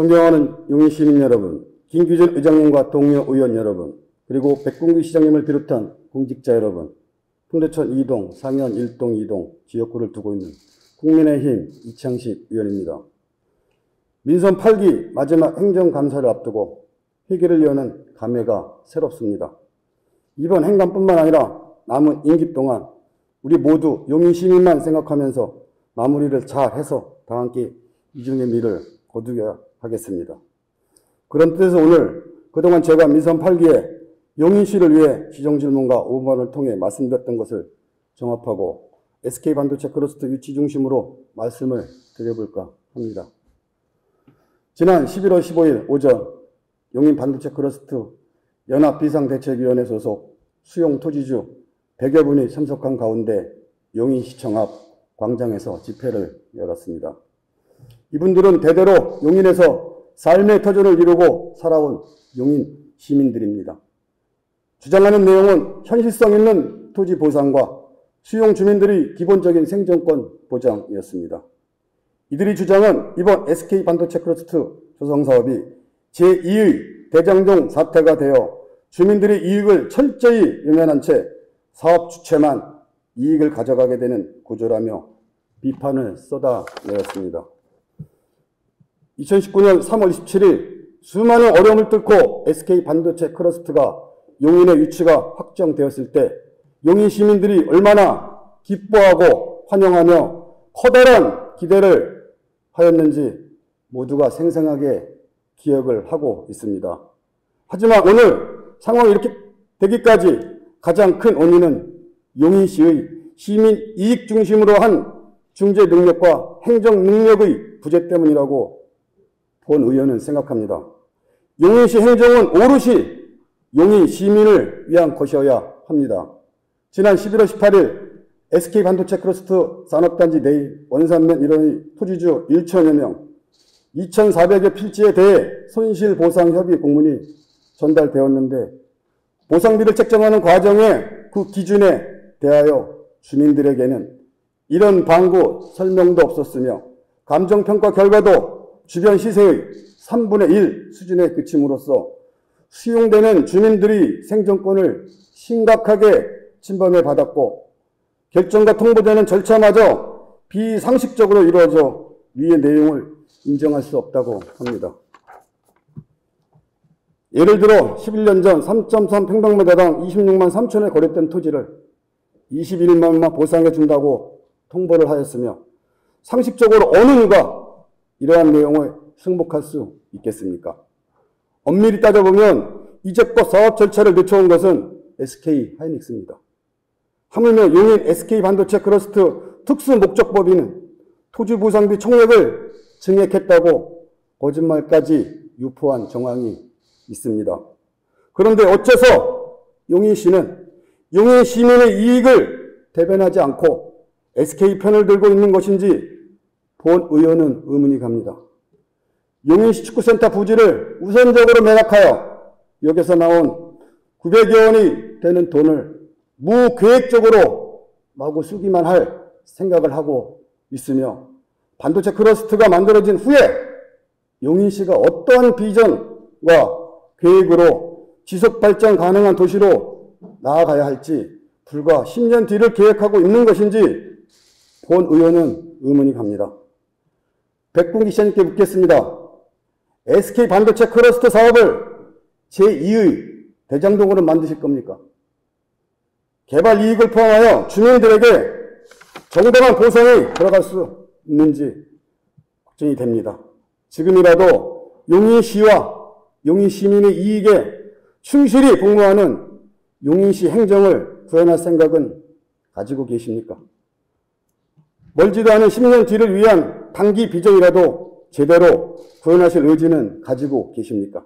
존경하는 용인 시민 여러분, 김규준 의장님과 동료 의원 여러분, 그리고 백군기 시장님을 비롯한 공직자 여러분, 풍대천 2동, 상현 1동 2동 지역구를 두고 있는 국민의힘 이창식 의원입니다. 민선 8기 마지막 행정감사를 앞두고 회기를 여는 감회가 새롭습니다. 이번 행감뿐만 아니라 남은 임기 동안 우리 모두 용인 시민만 생각하면서 마무리를 잘해서 다 함께 이중의 미를 거두어야 하겠습니다. 그런 뜻에서 오늘 그동안 제가 민선 8기에 용인시를 위해 시정질문과 5번을 통해 말씀드렸던 것을 종합하고 SK반도체 클러스터 유치 중심으로 말씀을 드려볼까 합니다. 지난 11월 15일 오전 용인 반도체 클러스터 연합비상대책위원회 소속 수용 토지주 100여 분이 참석한 가운데 용인시청 앞 광장에서 집회를 열었습니다. 이분들은 대대로 용인에서 삶의 터전을 이루고 살아온 용인 시민들입니다. 주장하는 내용은 현실성 있는 토지 보상과 수용 주민들의 기본적인 생존권 보장이었습니다. 이들의 주장은 이번 SK반도체 클러스터 조성 사업이 제2의 대장동 사태가 되어 주민들의 이익을 철저히 외면한 채 사업 주체만 이익을 가져가게 되는 구조라며 비판을 쏟아내었습니다. 2019년 3월 27일 수많은 어려움을 뚫고 SK반도체 클러스터가 용인의 유치가 확정되었을 때 용인 시민들이 얼마나 기뻐하고 환영하며 커다란 기대를 하였는지 모두가 생생하게 기억을 하고 있습니다. 하지만 오늘 상황이 이렇게 되기까지 가장 큰 원인은 용인시의 시민 이익 중심으로 한 중재 능력과 행정 능력의 부재 때문이라고 본 의원은 생각합니다. 용인시 행정은 오롯이 용인 시민을 위한 것이어야 합니다. 지난 11월 18일 SK반도체 클러스터 산업단지 내 원산면 일원의 토지주 1천여 명, 2,400여 필지에 대해 손실보상협의 공문이 전달되었는데 보상비를 책정하는 과정에 그 기준에 대하여 주민들에게는 이런 방구 설명도 없었으며 감정평가 결과도 주변 시세의 3분의 1 수준에 그침으로써 수용되는 주민들의 생존권을 심각하게 침범해 받았고 결정과 통보되는 절차마저 비상식적으로 이루어져 위의 내용을 인정할 수 없다고 합니다. 예를 들어 11년 전 3.3 평방미터당 26만 3천에 거래했던 토지를 21만 원만 보상해 준다고 통보를 하였으며 상식적으로 어느 누가 이러한 내용을 승복할 수 있겠습니까? 엄밀히 따져보면 이제껏 사업 절차를 늦춰온 것은 SK하이닉스입니다. 하물며 용인 SK반도체 클러스터 특수목적법인은 토지보상비 총액을 증액했다고 거짓말까지 유포한 정황이 있습니다. 그런데 어째서 용인시는 용인 시민의 이익을 대변하지 않고 SK 편을 들고 있는 것인지 본 의원은 의문이 갑니다. 용인시 축구센터 부지를 우선적으로 매각하여 여기서 나온 900여 원이 되는 돈을 무계획적으로 마구 쓰기만 할 생각을 하고 있으며 반도체 클러스터가 만들어진 후에 용인시가 어떠한 비전과 계획으로 지속발전 가능한 도시로 나아가야 할지 불과 10년 뒤를 계획하고 있는 것인지 본 의원은 의문이 갑니다. 백군기 시장님께 묻겠습니다. SK반도체 클러스터 사업을 제2의 대장동으로 만드실 겁니까? 개발 이익을 포함하여 주민들에게 정당한 보상이 들어갈 수 있는지 걱정이 됩니다. 지금이라도 용인시와 용인 시민의 이익에 충실히 복무하는 용인시 행정을 구현할 생각은 가지고 계십니까? 멀지도 않은 10년 뒤를 위한 단기 비전이라도 제대로 구현하실 의지는 가지고 계십니까?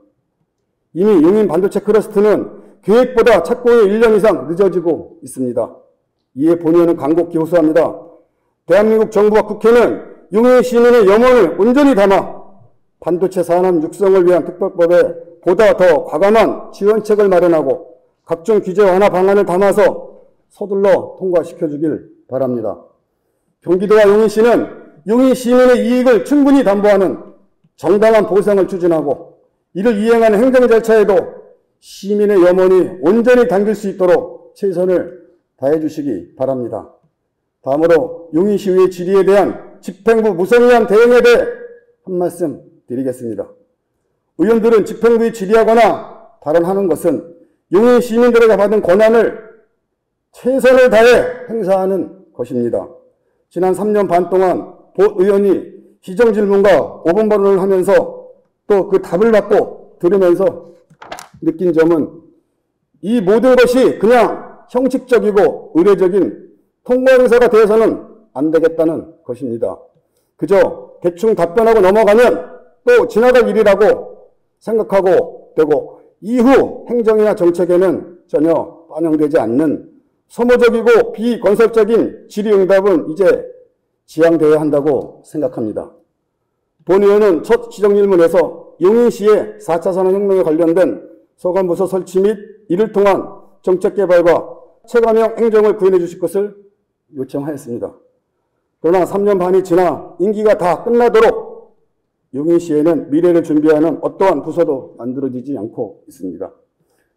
이미 용인 반도체 클러스터는 계획보다 착공이 1년 이상 늦어지고 있습니다. 이에 본의원은 간곡히 호소합니다. 대한민국 정부와 국회는 용인 시민의 염원을 온전히 담아 반도체 산업 육성을 위한 특별법에 보다 더 과감한 지원책을 마련하고 각종 규제 완화 방안을 담아서 서둘러 통과시켜주길 바랍니다. 경기도와 용인시는 용인 시민의 이익을 충분히 담보하는 정당한 보상을 추진하고 이를 이행하는 행정 절차에도 시민의 염원이 온전히 담길 수 있도록 최선을 다해 주시기 바랍니다. 다음으로 용인시의회 질의에 대한 집행부 무성의한 대응에 대해 한 말씀 드리겠습니다. 의원들은 집행부에 질의하거나 발언하는 것은 용인 시민들에게 받은 권한을 최선을 다해 행사하는 것입니다. 지난 3년 반 동안 보 의원이 시정질문과 5분 발언을 하면서 또 그 답을 받고 들으면서 느낀 점은 이 모든 것이 그냥 형식적이고 의례적인 통과 행사가 되어서는 안 되겠다는 것입니다. 그저 대충 답변하고 넘어가면 또 지나갈 일이라고 생각하고 되고 이후 행정이나 정책에는 전혀 반영되지 않는 소모적이고 비건설적인 질의응답은 이제 지양되어야 한다고 생각합니다. 본 의원은 첫 시정질문에서 용인시의 4차 산업혁명에 관련된 소관부서 설치 및 이를 통한 정책개발과 체감형 행정을 구현해 주실 것을 요청하였습니다. 그러나 3년 반이 지나 임기가 다 끝나도록 용인시에는 미래를 준비하는 어떠한 부서도 만들어지지 않고 있습니다.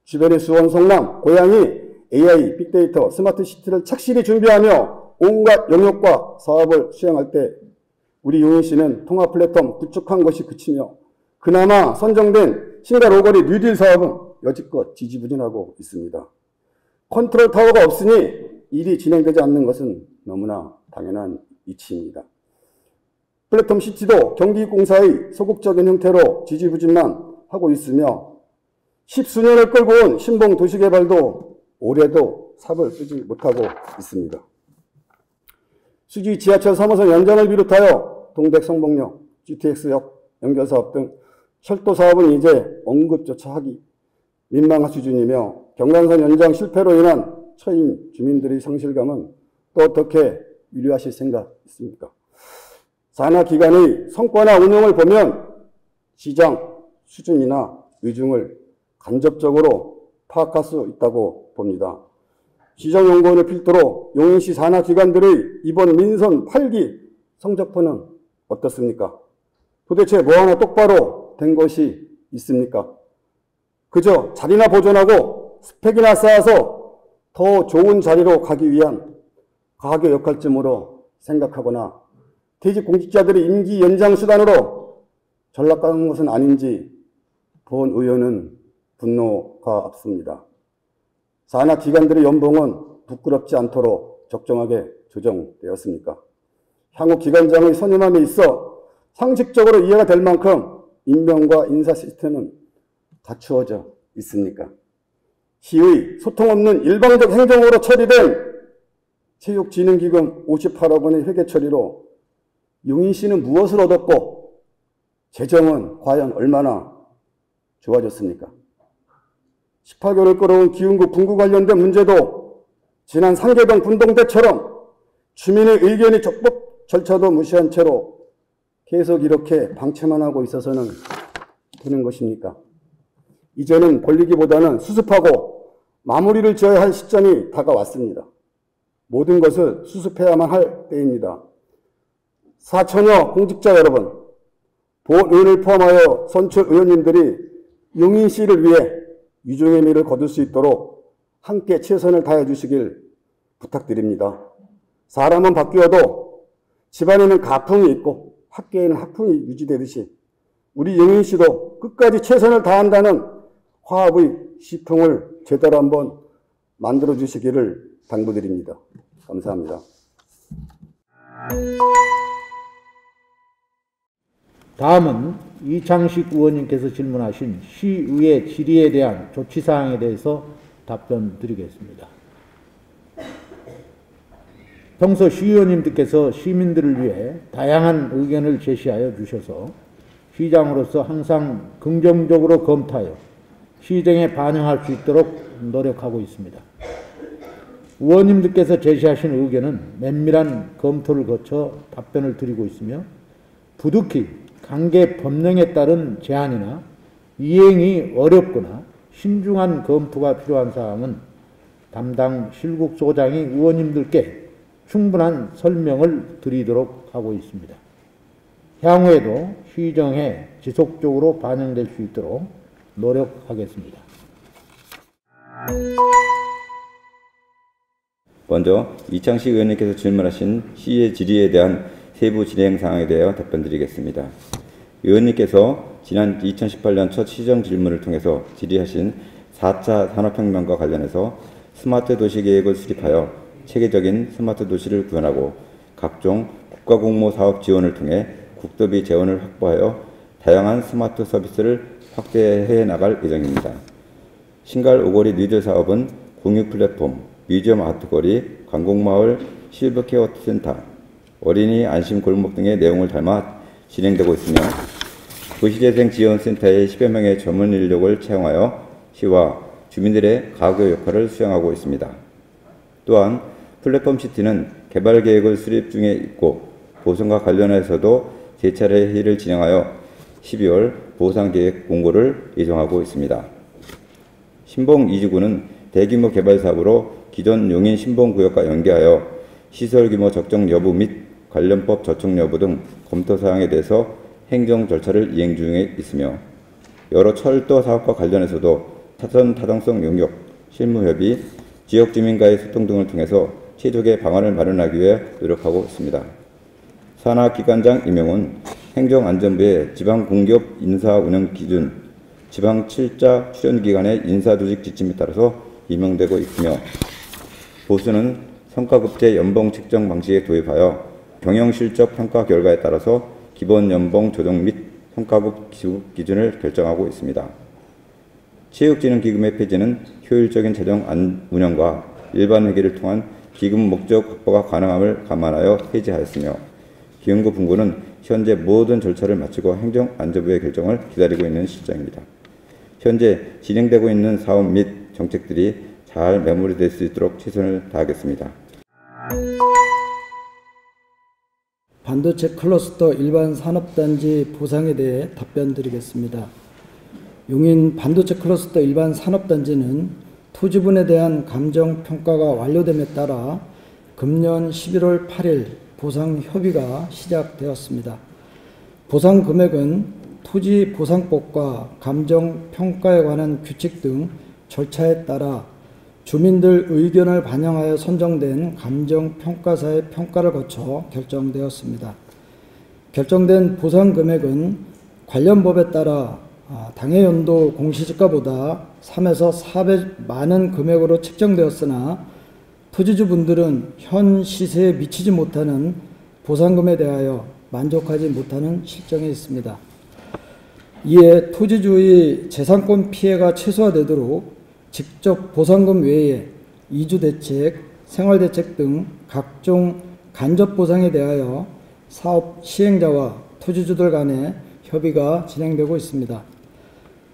주변의 수원, 성남, 고양이, AI, 빅데이터, 스마트시티를 착실히 준비하며 온갖 영역과 사업을 수행할 때 우리 용인시는 통합 플랫폼 구축한 것이 그치며 그나마 선정된 신갈 오거리 뉴딜 사업은 여지껏 지지부진하고 있습니다. 컨트롤 타워가 없으니 일이 진행되지 않는 것은 너무나 당연한 이치입니다. 플랫폼 시티도 경기공사의 소극적인 형태로 지지부진만 하고 있으며 10수년을 끌고 온 신봉 도시개발도 올해도 삽을 쓰지 못하고 있습니다. 수지 지하철 3호선 연장을 비롯하여 동백 성봉역, GTX역 연결사업 등 철도 사업은 이제 언급조차 하기 민망한 수준이며 경간선 연장 실패로 인한 처인 주민들의 상실감은 또 어떻게 위로하실 생각 있습니까? 산하기관의 성과나 운영을 보면 시장 수준이나 의중을 간접적으로 파악할 수 있다고 봅니다. 시정연구원을 필두로 용인시 산하기관들의 이번 민선 8기 성적표는 어떻습니까? 도대체 뭐 하나 똑바로 된 것이 있습니까? 그저 자리나 보존하고 스펙이나 쌓아서 더 좋은 자리로 가기 위한 가교 역할쯤으로 생각하거나 퇴직 공직자들의 임기 연장 수단으로 전락하는 것은 아닌지 본 의원은 분노가 앞섭니다. 산하기관들의 연봉은 부끄럽지 않도록 적정하게 조정되었습니까? 향후 기관장의 선임함에 있어 상식적으로 이해가 될 만큼 임명과 인사 시스템은 갖추어져 있습니까? 시의 소통 없는 일방적 행정으로 처리된 체육진흥기금 58억 원의 회계 처리로 용인시는 무엇을 얻었고 재정은 과연 얼마나 좋아졌습니까? 18개월을 끌어온 기흥구 분구 관련된 문제도 지난 상계동 분동 때처럼 주민의 의견이 적법 절차도 무시한 채로 계속 이렇게 방치만 하고 있어서는 되는 것입니까? 이제는 벌리기보다는 수습하고 마무리를 지어야 할 시점이 다가왔습니다. 모든 것을 수습해야만 할 때입니다. 4천여 공직자 여러분, 본 의원을 포함하여 선출 의원님들이 용인시를 위해 유종의 미를 거둘 수 있도록 함께 최선을 다해 주시길 부탁드립니다. 사람은 바뀌어도 집안에는 가풍이 있고 학계에는 학풍이 유지되듯이 우리 용인시도 끝까지 최선을 다한다는 화합의 시풍을 제대로 한번 만들어 주시기를 당부드립니다. 감사합니다. 다음은 이창식 의원님께서 질문하신 시의회 질의에 대한 조치사항에 대해서 답변 드리겠습니다. 평소 시의원님들께서 시민들을 위해 다양한 의견을 제시하여 주셔서 시장으로서 항상 긍정적으로 검토하여 시정에 반영할 수 있도록 노력하고 있습니다. 의원님들께서 제시하신 의견은 면밀한 검토를 거쳐 답변을 드리고 있으며 부득이 관계 법령에 따른 제한이나 이행이 어렵거나 신중한 검토가 필요한 사항은 담당 실국소장이 의원님들께 충분한 설명을 드리도록 하고 있습니다. 향후에도 시정에 지속적으로 반영될 수 있도록 노력하겠습니다. 먼저 이창식 의원님께서 질문하신 시의 질의에 대한 세부 진행 사항에 대하여 답변드리겠습니다. 의원님께서 지난 2018년 첫 시정 질문을 통해서 질의하신 4차 산업혁명과 관련해서 스마트 도시 계획을 수립하여 체계적인 스마트 도시를 구현하고 각종 국가공모 사업 지원을 통해 국도비 재원을 확보하여 다양한 스마트 서비스를 확대해 나갈 예정입니다. 신갈 오거리 뉴딜 사업은 공유 플랫폼, 뮤지엄 아트거리, 관공마을, 실버케어 센터, 어린이 안심 골목 등의 내용을 담아 진행되고 있으며 도시재생지원센터의 10여 명의 전문 인력을 채용하여 시와 주민들의 가교 역할을 수행하고 있습니다. 또한 플랫폼 시티는 개발 계획을 수립 중에 있고 보상과 관련해서도 재차례 회의를 진행하여 12월 보상계획 공고를 예정하고 있습니다. 신봉 2지구는 대규모 개발 사업으로 기존 용인 신봉구역과 연계하여 시설 규모 적정 여부 및 관련법 저촉 여부 등 검토 사항에 대해서 행정 절차를 이행 중에 있으며 여러 철도 사업과 관련해서도 사전 타당성 용역, 실무 협의, 지역 주민과의 소통 등을 통해서 최적의 방안을 마련하기 위해 노력하고 있습니다. 산하기관장 임명은 행정안전부의 지방공기업 인사운영 기준, 지방 7자 출연기관의 인사조직 지침에 따라서 임명되고 있으며 보수는 성과급제 연봉 책정 방식에 도입하여 경영실적 평가 결과에 따라서 기본 연봉 조정 및 성과급 지급 기준을 결정하고 있습니다. 체육진흥기금의 폐지는 효율적인 재정 운영과 일반 회계를 통한 기금 목적 확보가 가능함을 감안하여 폐지하였으며 기금부 분구는 현재 모든 절차를 마치고 행정안전부의 결정을 기다리고 있는 실정입니다. 현재 진행되고 있는 사업 및 정책들이 잘 마무리될 수 있도록 최선을 다하겠습니다. 반도체 클러스터 일반 산업단지 보상에 대해 답변드리겠습니다. 용인 반도체 클러스터 일반 산업단지는 토지분에 대한 감정평가가 완료됨에 따라 금년 11월 8일 보상 협의가 시작되었습니다. 보상 금액은 토지보상법과 감정평가에 관한 규칙 등 절차에 따라 주민들 의견을 반영하여 선정된 감정평가사의 평가를 거쳐 결정되었습니다. 결정된 보상 금액은 관련 법에 따라 당해연도 공시지가보다 3에서 4배 많은 금액으로 책정되었으나 토지주분들은 현 시세에 미치지 못하는 보상금에 대하여 만족하지 못하는 실정에 있습니다. 이에 토지주의 재산권 피해가 최소화되도록 직접 보상금 외에 이주대책, 생활대책 등 각종 간접보상에 대하여 사업 시행자와 토지주들 간의 협의가 진행되고 있습니다.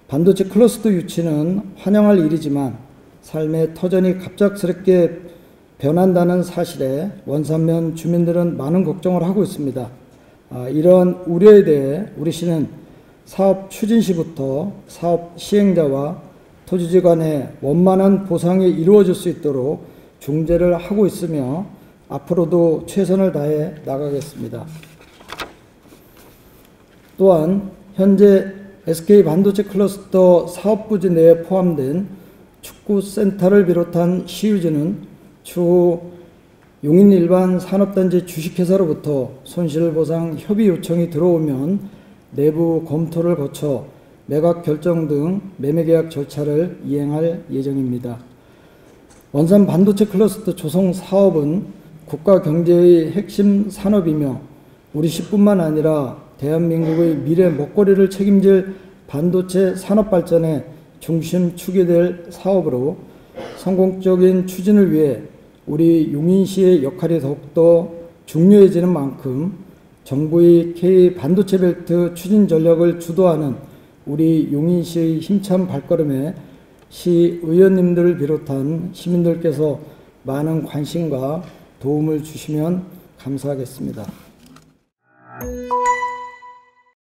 반도체 클러스터 유치는 환영할 일이지만 삶의 터전이 갑작스럽게 변한다는 사실에 원산면 주민들은 많은 걱정을 하고 있습니다. 이러한 우려에 대해 우리 시는 사업 추진 시부터 사업 시행자와 토지주 간의 원만한 보상이 이루어질 수 있도록 중재를 하고 있으며 앞으로도 최선을 다해 나가겠습니다. 또한 현재 SK 반도체 클러스터 사업부지 내에 포함된 축구센터를 비롯한 시유지는 추후 용인 일반 산업단지 주식회사로부터 손실보상 협의 요청이 들어오면 내부 검토를 거쳐 매각 결정 등 매매계약 절차를 이행할 예정입니다. 원산 반도체 클러스터 조성 사업은 국가 경제의 핵심 산업이며 우리 시뿐만 아니라 대한민국의 미래 먹거리를 책임질 반도체 산업 발전의 중심축이 될 사업으로 성공적인 추진을 위해 우리 용인시의 역할이 더욱더 중요해지는 만큼 정부의 K 반도체 벨트 추진 전략을 주도하는 우리 용인시의 힘찬 발걸음에 시 의원님들을 비롯한 시민들께서 많은 관심과 도움을 주시면 감사하겠습니다.